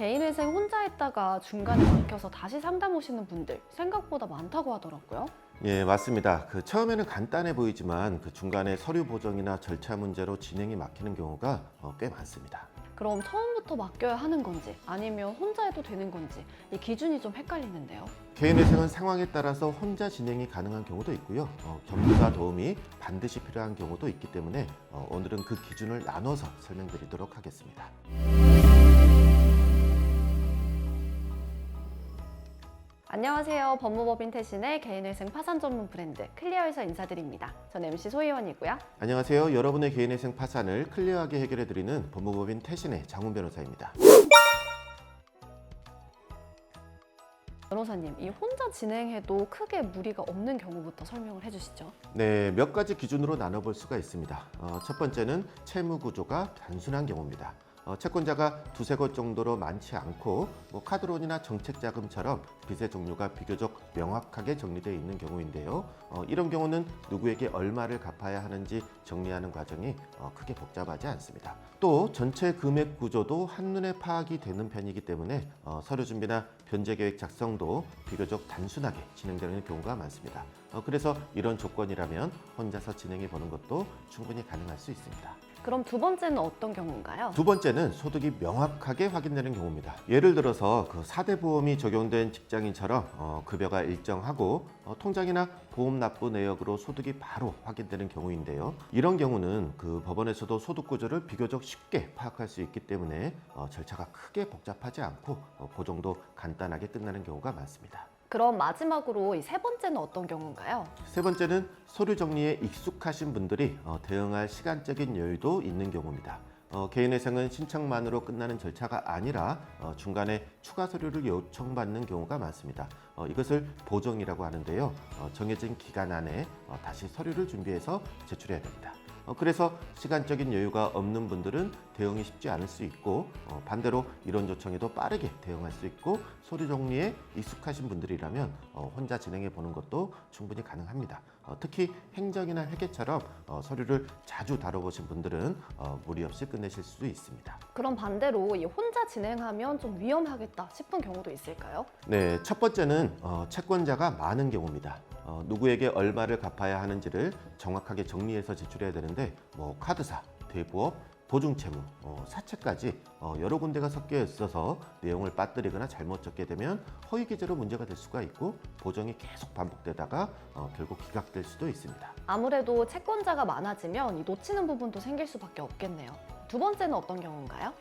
개인회생 혼자 했다가 중간에 막혀서 다시 상담 오시는 분들 생각보다 많다고 하더라고요. 예, 맞습니다. 처음에는 간단해 보이지만 중간에 서류 보정이나 절차 문제로 진행이 막히는 경우가 꽤 많습니다. 그럼 처음부터 맡겨야 하는 건지 아니면 혼자 해도 되는 건지 이 기준이 좀 헷갈리는데요. 개인회생은 상황에 따라서 혼자 진행이 가능한 경우도 있고요. 전문가 도움이 반드시 필요한 경우도 있기 때문에 오늘은 그 기준을 나눠서 설명드리도록 하겠습니다. 안녕하세요. 법무법인 태신의 개인회생 파산 전문 브랜드 클리어에서 인사드립니다. 전 MC 소희원이고요. 안녕하세요. 여러분의 개인회생 파산을 클리어하게 해결해드리는 법무법인 태신의 장훈 변호사입니다. 변호사님, 이 혼자 진행해도 크게 무리가 없는 경우부터 설명을 해주시죠. 네, 몇 가지 기준으로 나눠볼 수가 있습니다. 첫 번째는 채무 구조가 단순한 경우입니다. 채권자가 두세 곳 정도로 많지 않고 카드론이나 정책자금처럼 빚의 종류가 비교적 명확하게 정리되어 있는 경우인데요. 이런 경우는 누구에게 얼마를 갚아야 하는지 정리하는 과정이 크게 복잡하지 않습니다. 또 전체 금액 구조도 한눈에 파악이 되는 편이기 때문에 서류 준비나 변제 계획 작성도 비교적 단순하게 진행되는 경우가 많습니다. 그래서 이런 조건이라면 혼자서 진행해 보는 것도 충분히 가능할 수 있습니다. 그럼 두 번째는 어떤 경우인가요? 두 번째는 소득이 명확하게 확인되는 경우입니다. 예를 들어서 4대 보험이 적용된 직장인처럼 급여가 일정하고 통장이나 보험 납부 내역으로 소득이 바로 확인되는 경우인데요. 이런 경우는 법원에서도 소득 구조를 비교적 쉽게 파악할 수 있기 때문에 절차가 크게 복잡하지 않고 보정도 간단하게 끝나는 경우가 많습니다. 그럼 마지막으로 이 세 번째는 어떤 경우인가요? 세 번째는 서류 정리에 익숙하신 분들이 대응할 시간적인 여유도 있는 경우입니다. 개인회생은 신청만으로 끝나는 절차가 아니라 중간에 추가 서류를 요청받는 경우가 많습니다. 이것을 보정이라고 하는데요. 정해진 기간 안에 다시 서류를 준비해서 제출해야 됩니다. 그래서 시간적인 여유가 없는 분들은 대응이 쉽지 않을 수 있고 반대로 이런 요청에도 빠르게 대응할 수 있고 서류 정리에 익숙하신 분들이라면 혼자 진행해 보는 것도 충분히 가능합니다. 특히 행정이나 회계처럼 서류를 자주 다뤄보신 분들은 무리 없이 끝내실 수 있습니다. 그럼 반대로 이 혼자 진행하면 좀 위험하겠다 싶은 경우도 있을까요? 네, 첫 번째는 채권자가 많은 경우입니다. 누구에게 얼마를 갚아야 하는지를 정확하게 정리해서 제출해야 되는데 카드사, 대부업, 보증채무, 사채까지 여러 군데가 섞여 있어서 내용을 빠뜨리거나 잘못 적게 되면 허위 기재로 문제가 될 수가 있고 보정이 계속 반복되다가 결국 기각될 수도 있습니다. 아무래도 채권자가 많아지면 이 놓치는 부분도 생길 수밖에 없겠네요. 두 번째는 어떤 경우인가요?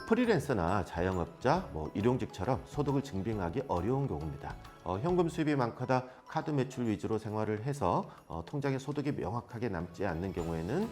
프리랜서나 자영업자, 일용직처럼 소득을 증빙하기 어려운 경우입니다. 현금 수입이 많거나 카드 매출 위주로 생활을 해서 통장에 소득이 명확하게 남지 않는 경우에는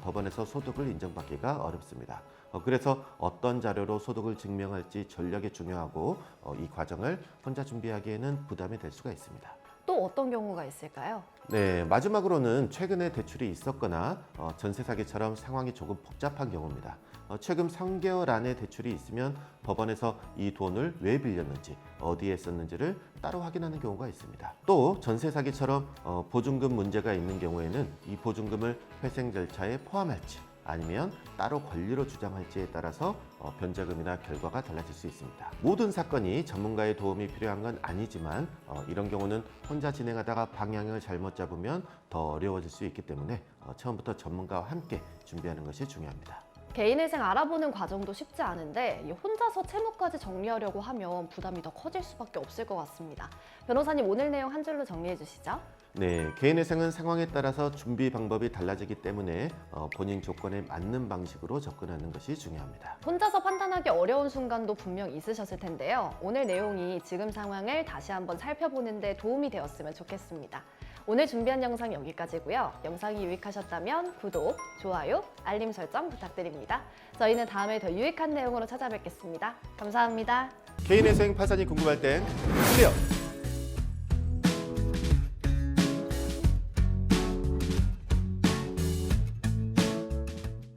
법원에서 소득을 인정받기가 어렵습니다. 그래서 어떤 자료로 소득을 증명할지 전략이 중요하고 이 과정을 혼자 준비하기에는 부담이 될 수가 있습니다. 또 어떤 경우가 있을까요? 네, 마지막으로는 최근에 대출이 있었거나 전세 사기처럼 상황이 조금 복잡한 경우입니다. 최근 3개월 안에 대출이 있으면 법원에서 이 돈을 왜 빌렸는지, 어디에 썼는지를 따로 확인하는 경우가 있습니다. 또 전세 사기처럼 보증금 문제가 있는 경우에는 이 보증금을 회생 절차에 포함할지 아니면 따로 권리로 주장할지에 따라서 변제금이나 결과가 달라질 수 있습니다. 모든 사건이 전문가의 도움이 필요한 건 아니지만 이런 경우는 혼자 진행하다가 방향을 잘못 잡으면 더 어려워질 수 있기 때문에 처음부터 전문가와 함께 준비하는 것이 중요합니다. 개인회생 알아보는 과정도 쉽지 않은데 혼자서 채무까지 정리하려고 하면 부담이 더 커질 수밖에 없을 것 같습니다. 변호사님, 오늘 내용 한 줄로 정리해 주시죠. 네, 개인회생은 상황에 따라서 준비 방법이 달라지기 때문에 본인 조건에 맞는 방식으로 접근하는 것이 중요합니다. 혼자서 판단하기 어려운 순간도 분명 있으셨을 텐데요. 오늘 내용이 지금 상황을 다시 한번 살펴보는 데 도움이 되었으면 좋겠습니다. 오늘 준비한 영상 여기까지고요. 영상이 유익하셨다면 구독, 좋아요, 알림 설정 부탁드립니다. 저희는 다음에 더 유익한 내용으로 찾아뵙겠습니다. 감사합니다. 개인회생 파산이 궁금할 땐 클리어!